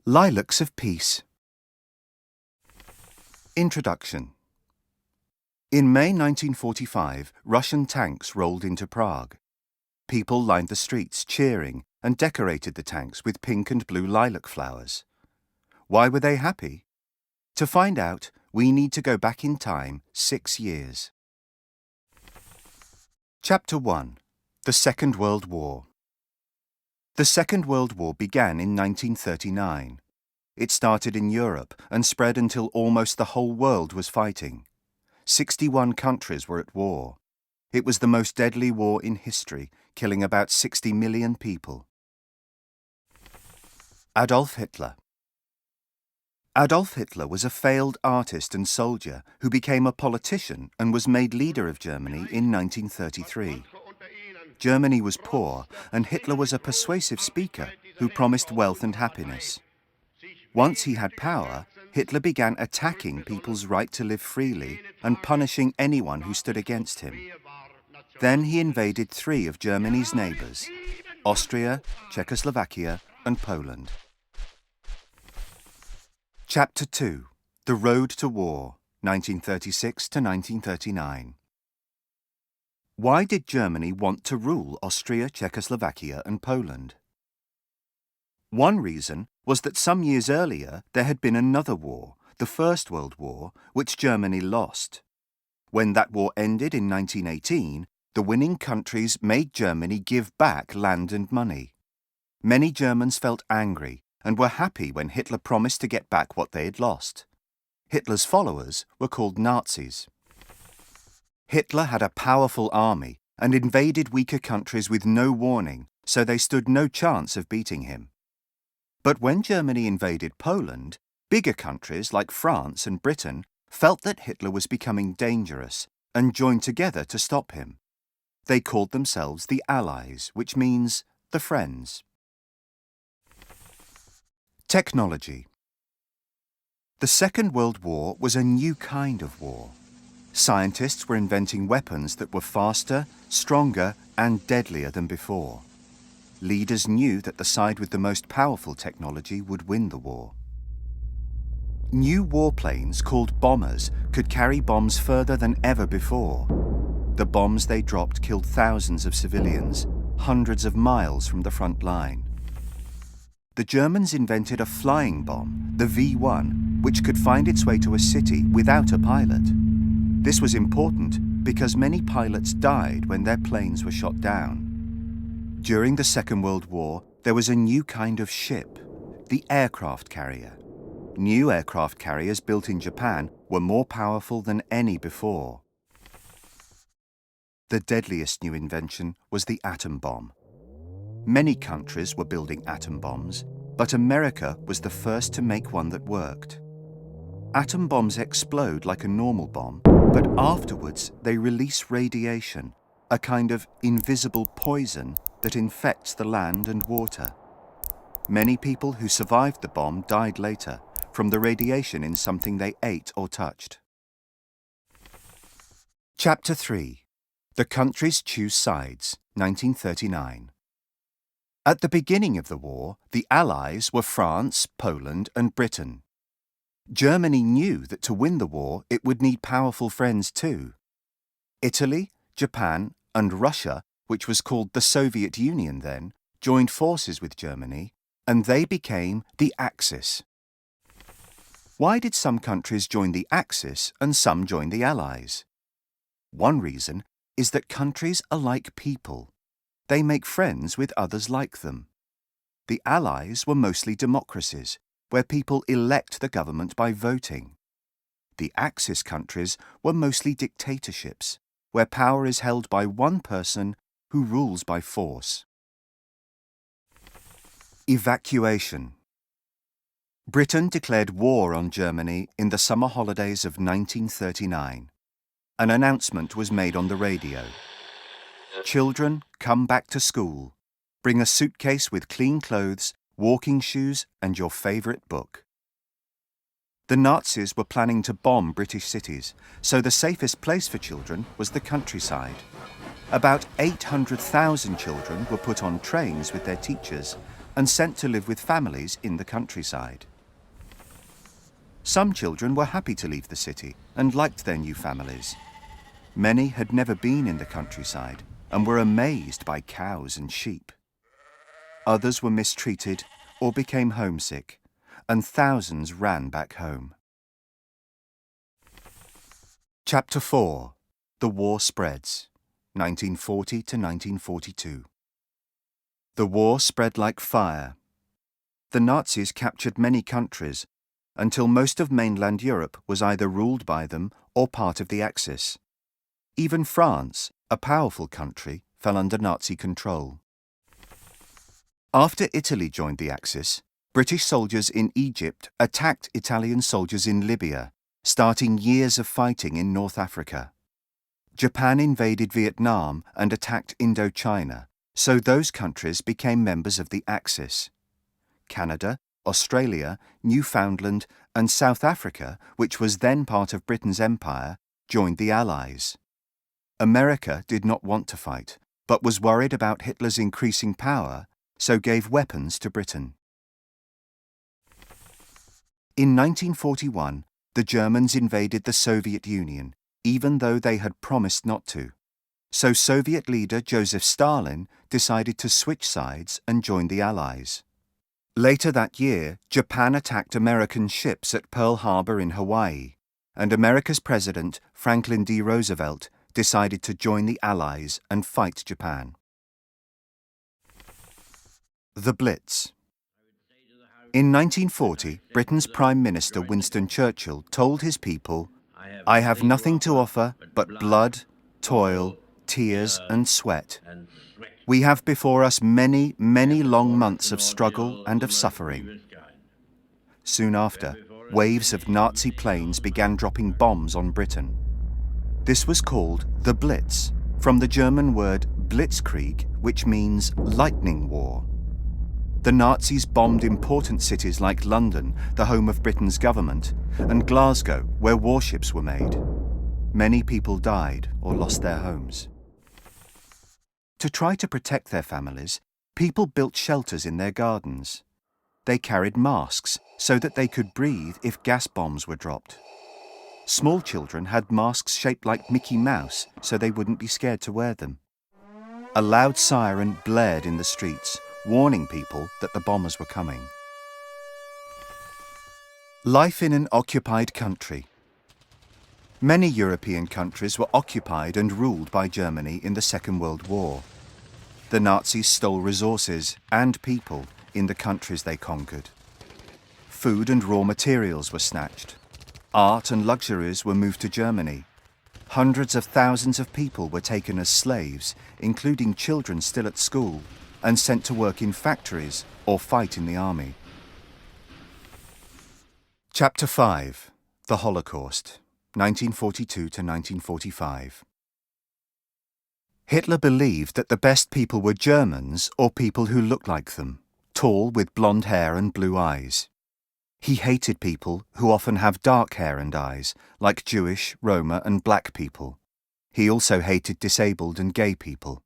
Lilacs of Peace. Introduction. In May 1945, Russian tanks rolled into Prague. People lined the streets cheering and decorated the tanks with pink and blue lilac flowers. Why were they happy? To find out, we need to go back in time 6 years. Chapter 1. The Second World War. The Second World War began in 1939. It started in Europe and spread until almost the whole world was fighting. 61 countries were at war. It was the most deadly war in history, killing about 60 million people. Adolf Hitler. Adolf Hitler was a failed artist and soldier who became a politician and was made leader of Germany in 1933. Germany was poor, and Hitler was a persuasive speaker who promised wealth and happiness. Once he had power, Hitler began attacking people's right to live freely and punishing anyone who stood against him. Then he invaded 3 of Germany's neighbors: Austria, Czechoslovakia, and Poland. Chapter 2. The Road to War, 1936 to 1939. Why did Germany want to rule Austria, Czechoslovakia, and Poland? One reason was that some years earlier there had been another war, the First World War, which Germany lost. When that war ended in 1918, the winning countries made Germany give back land and money. Many Germans felt angry and were happy when Hitler promised to get back what they had lost. Hitler's followers were called Nazis. Hitler had a powerful army and invaded weaker countries with no warning, so they stood no chance of beating him. But when Germany invaded Poland, bigger countries like France and Britain felt that Hitler was becoming dangerous and joined together to stop him. They called themselves the Allies, which means the Friends. Technology. The Second World War was a new kind of war. Scientists were inventing weapons that were faster, stronger, and deadlier than before. Leaders knew that the side with the most powerful technology would win the war. New warplanes called bombers could carry bombs further than ever before. The bombs they dropped killed thousands of civilians, hundreds of miles from the front line. The Germans invented a flying bomb, the V1, which could find its way to a city without a pilot. This was important because many pilots died when their planes were shot down. During the Second World War, there was a new kind of ship, the aircraft carrier. New aircraft carriers built in Japan were more powerful than any before. The deadliest new invention was the atom bomb. Many countries were building atom bombs, but America was the first to make one that worked. Atom bombs explode like a normal bomb, but afterwards they release radiation, a kind of invisible poison that infects the land and water. Many people who survived the bomb died later, from the radiation in something they ate or touched. Chapter 3. The Countries Choose Sides, 1939. At the beginning of the war, the Allies were France, Poland, and Britain. Germany knew that to win the war, it would need powerful friends too. Italy, Japan, and Russia, which was called the Soviet Union then, joined forces with Germany, and they became the Axis. Why did some countries join the Axis and some join the Allies? One reason is that countries are like people. They make friends with others like them. The Allies were mostly democracies, where people elect the government by voting. The Axis countries were mostly dictatorships, where power is held by one person who rules by force. Evacuation. Britain declared war on Germany in the summer holidays of 1939. An announcement was made on the radio. Children, come back to school. Bring a suitcase with clean clothes, walking shoes, and your favourite book. The Nazis were planning to bomb British cities, so the safest place for children was the countryside. About 800,000 children were put on trains with their teachers, and sent to live with families in the countryside. Some children were happy to leave the city and liked their new families. Many had never been in the countryside and were amazed by cows and sheep. Others were mistreated or became homesick, and thousands ran back home. Chapter 4. The War Spreads, 1940 to 1942. The war spread like fire. The Nazis captured many countries until most of mainland Europe was either ruled by them or part of the Axis. Even France, a powerful country, fell under Nazi control. After Italy joined the Axis, British soldiers in Egypt attacked Italian soldiers in Libya, starting years of fighting in North Africa. Japan invaded Vietnam and attacked Indochina, so those countries became members of the Axis. Canada, Australia, Newfoundland, and South Africa, which was then part of Britain's empire, joined the Allies. America did not want to fight, but was worried about Hitler's increasing power, so gave weapons to Britain. In 1941, the Germans invaded the Soviet Union, even though they had promised not to. So Soviet leader Joseph Stalin decided to switch sides and join the Allies. Later that year, Japan attacked American ships at Pearl Harbor in Hawaii, and America's President, Franklin D. Roosevelt, decided to join the Allies and fight Japan. The Blitz. In 1940, Britain's Prime Minister Winston Churchill told his people, "I have nothing to offer but blood, toil, tears and sweat. We have before us many, many long months of struggle and of suffering." Soon after, waves of Nazi planes began dropping bombs on Britain. This was called the Blitz, from the German word Blitzkrieg, which means lightning war. The Nazis bombed important cities like London, the home of Britain's government, and Glasgow, where warships were made. Many people died or lost their homes. To try to protect their families, people built shelters in their gardens. They carried masks so that they could breathe if gas bombs were dropped. Small children had masks shaped like Mickey Mouse so they wouldn't be scared to wear them. A loud siren blared in the streets, warning people that the bombers were coming. Life in an occupied country. Many European countries were occupied and ruled by Germany in the Second World War. The Nazis stole resources and people in the countries they conquered. Food and raw materials were snatched. Art and luxuries were moved to Germany. Hundreds of thousands of people were taken as slaves, including children still at school, and sent to work in factories or fight in the army. Chapter 5. The Holocaust, 1942 to 1945. Hitler believed that the best people were Germans or people who looked like them, tall with blonde hair and blue eyes. He hated people who often have dark hair and eyes, like Jewish, Roma and black people. He also hated disabled and gay people.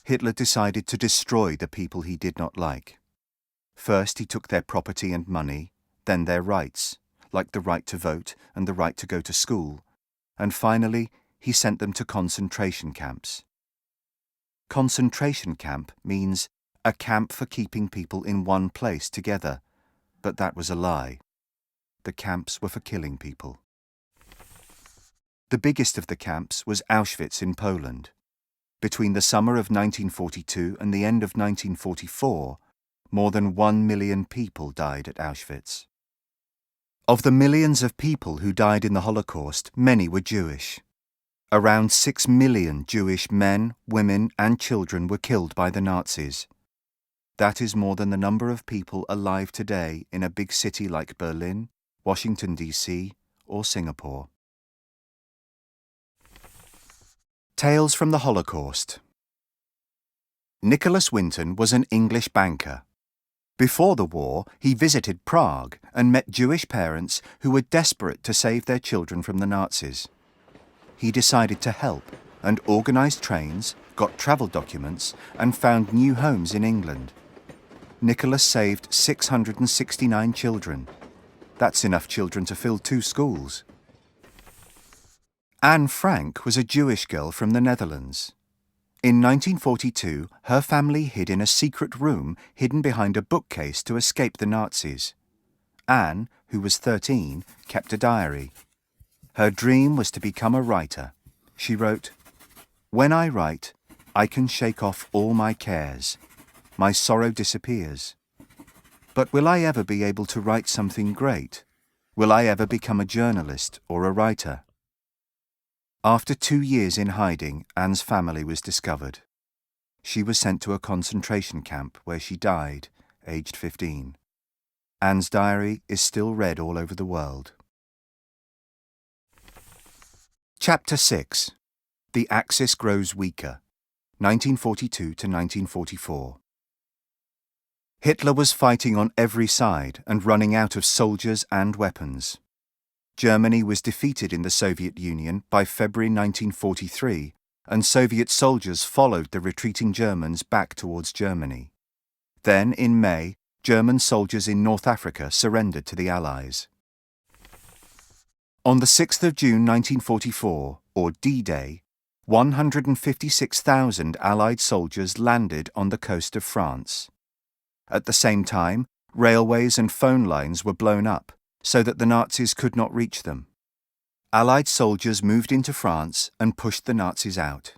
Hitler decided to destroy the people he did not like. First he took their property and money, then their rights, like the right to vote and the right to go to school, and finally he sent them to concentration camps. Concentration camp means a camp for keeping people in one place together, but that was a lie. The camps were for killing people. The biggest of the camps was Auschwitz in Poland. Between the summer of 1942 and the end of 1944, more than 1 million people died at Auschwitz. Of the millions of people who died in the Holocaust, many were Jewish. Around 6 million Jewish men, women, and children were killed by the Nazis. That is more than the number of people alive today in a big city like Berlin, Washington, D.C., or Singapore. Tales from the Holocaust. Nicholas Winton was an English banker. Before the war, he visited Prague and met Jewish parents who were desperate to save their children from the Nazis. He decided to help and organised trains, got travel documents, and found new homes in England. Nicholas saved 669 children. That's enough children to fill 2 schools. Anne Frank was a Jewish girl from the Netherlands. In 1942, her family hid in a secret room hidden behind a bookcase to escape the Nazis. Anne, who was 13, kept a diary. Her dream was to become a writer. She wrote, "When I write, I can shake off all my cares. My sorrow disappears. But will I ever be able to write something great? Will I ever become a journalist or a writer?" After 2 years in hiding, Anne's family was discovered. She was sent to a concentration camp where she died, aged 15. Anne's diary is still read all over the world. Chapter 6. The Axis Grows Weaker, 1942 to 1944. Hitler was fighting on every side and running out of soldiers and weapons. Germany was defeated in the Soviet Union by February 1943, and Soviet soldiers followed the retreating Germans back towards Germany. Then, in May, German soldiers in North Africa surrendered to the Allies. On the 6th of June 1944, or D-Day, 156,000 Allied soldiers landed on the coast of France. At the same time, railways and phone lines were blown up, so that the Nazis could not reach them. Allied soldiers moved into France and pushed the Nazis out.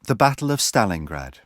The Battle of Stalingrad.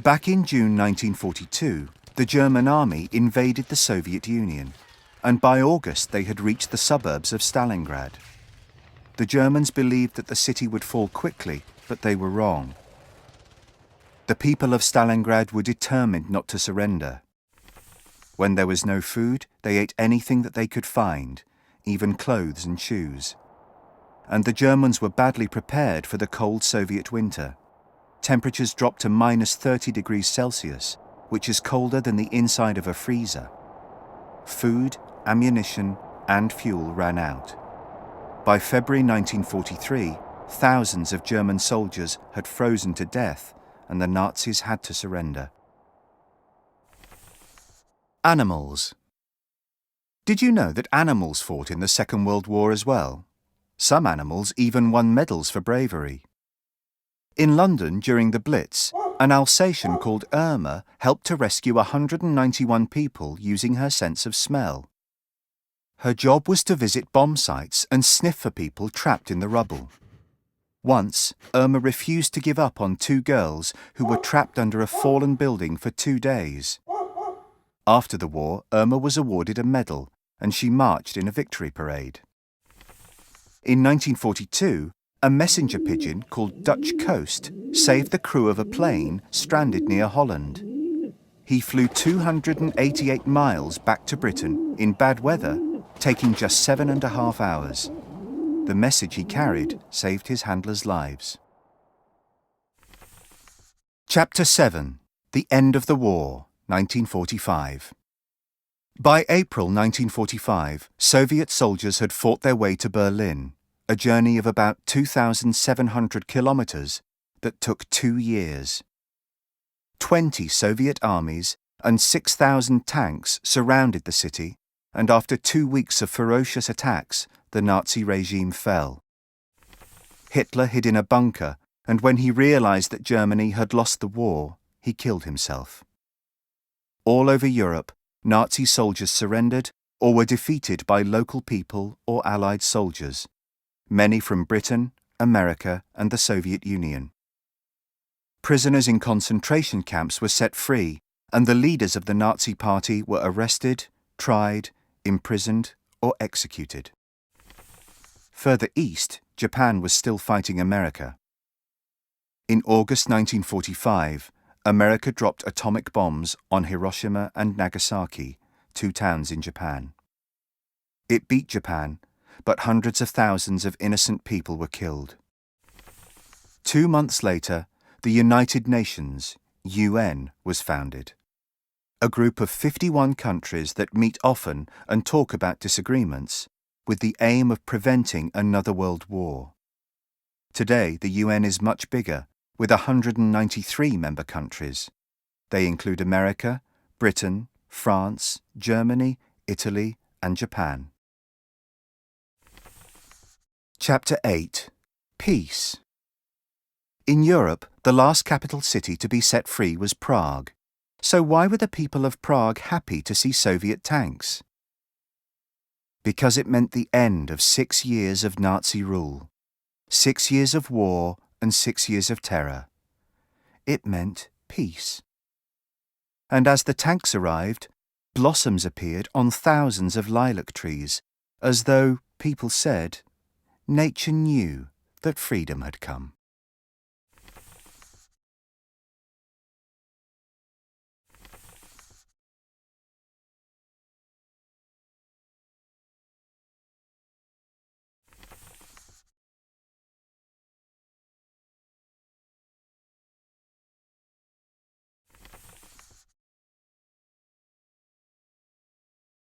Back in June 1942, the German army invaded the Soviet Union, and by August they had reached the suburbs of Stalingrad. The Germans believed that the city would fall quickly, but they were wrong. The people of Stalingrad were determined not to surrender. When there was no food, they ate anything that they could find, even clothes and shoes. And the Germans were badly prepared for the cold Soviet winter. Temperatures dropped to -30 degrees Celsius, which is colder than the inside of a freezer. Food, ammunition, and fuel ran out. By February 1943, thousands of German soldiers had frozen to death, and the Nazis had to surrender. Animals. Did you know that animals fought in the Second World War as well? Some animals even won medals for bravery. In London during the Blitz, an Alsatian called Irma helped to rescue 191 people using her sense of smell. Her job was to visit bomb sites and sniff for people trapped in the rubble. Once, Irma refused to give up on 2 girls who were trapped under a fallen building for 2 days. After the war, Irma was awarded a medal, and she marched in a victory parade. In 1942, a messenger pigeon called Dutch Coast saved the crew of a plane stranded near Holland. He flew 288 miles back to Britain in bad weather, taking just 7.5 hours. The message he carried saved his handlers' lives. Chapter 7. The End of the War, 1945. By April 1945, Soviet soldiers had fought their way to Berlin, a journey of about 2,700 kilometers that took 2 years. 20 Soviet armies and 6,000 tanks surrounded the city, and after 2 weeks of ferocious attacks, the Nazi regime fell. Hitler hid in a bunker, and when he realized that Germany had lost the war, he killed himself. All over Europe, Nazi soldiers surrendered or were defeated by local people or Allied soldiers, many from Britain, America, and the Soviet Union. Prisoners in concentration camps were set free, and the leaders of the Nazi Party were arrested, tried, imprisoned, or executed. Further east, Japan was still fighting America. In August 1945, America dropped atomic bombs on Hiroshima and Nagasaki, 2 towns in Japan. It beat Japan, but hundreds of thousands of innocent people were killed. 2 months later, the United Nations, UN, was founded. A group of 51 countries that meet often and talk about disagreements, with the aim of preventing another world war. Today, the UN is much bigger, with 193 member countries. They include America, Britain, France, Germany, Italy, and Japan. Chapter 8. Peace. In Europe, the last capital city to be set free was Prague. So why were the people of Prague happy to see Soviet tanks? Because it meant the end of 6 years of Nazi rule, 6 years of war and 6 years of terror. It meant peace. And as the tanks arrived, blossoms appeared on thousands of lilac trees, as though, people said, nature knew that freedom had come.